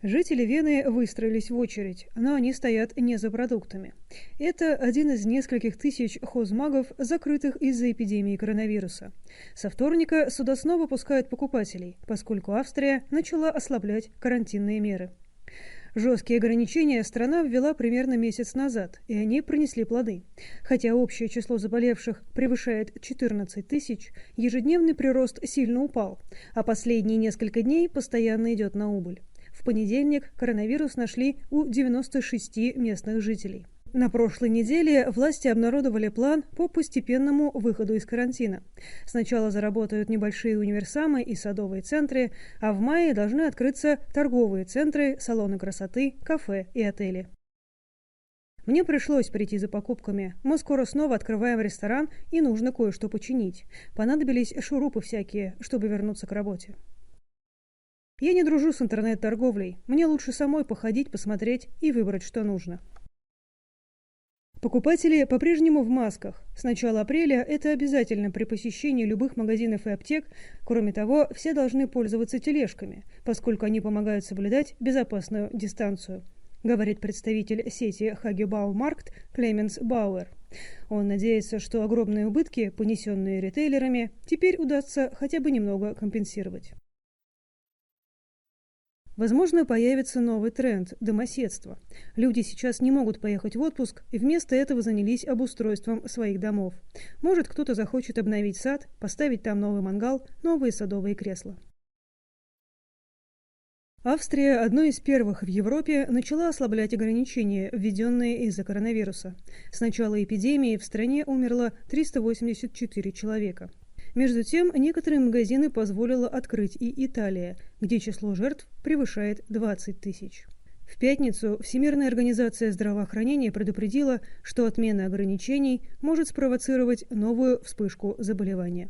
Жители Вены выстроились в очередь, но они стоят не за продуктами. Это один из нескольких тысяч хозмагов, закрытых из-за эпидемии коронавируса. Со вторника сюда снова пускают покупателей, поскольку Австрия начала ослаблять карантинные меры. Жесткие ограничения страна ввела примерно месяц назад, и они принесли плоды. Хотя общее число заболевших превышает 14 тысяч, ежедневный прирост сильно упал, а последние несколько дней постоянно идет на убыль. В понедельник коронавирус нашли у 96 местных жителей. На прошлой неделе власти обнародовали план по постепенному выходу из карантина. Сначала заработают небольшие универсамы и садовые центры, а в мае должны открыться торговые центры, салоны красоты, кафе и отели. Мне пришлось прийти за покупками. Мы скоро снова открываем ресторан, и нужно кое-что починить. Понадобились шурупы всякие, чтобы вернуться к работе. Я не дружу с интернет-торговлей. Мне лучше самой походить, посмотреть и выбрать, что нужно. Покупатели по-прежнему в масках. С начала апреля это обязательно при посещении любых магазинов и аптек. Кроме того, все должны пользоваться тележками, поскольку они помогают соблюдать безопасную дистанцию, говорит представитель сети Хаге-Бау-Маркт Клеменс Бауэр. Он надеется, что огромные убытки, понесенные ритейлерами, теперь удастся хотя бы немного компенсировать. Возможно, появится новый тренд – домоседство. Люди сейчас не могут поехать в отпуск и вместо этого занялись обустройством своих домов. Может, кто-то захочет обновить сад, поставить там новый мангал, новые садовые кресла. Австрия, одной из первых в Европе, начала ослаблять ограничения, введенные из-за коронавируса. С начала эпидемии в стране умерло 384 человека. Между тем, некоторые магазины позволила открыть и Италия, где число жертв превышает 20 тысяч. В пятницу Всемирная организация здравоохранения предупредила, что отмена ограничений может спровоцировать новую вспышку заболевания.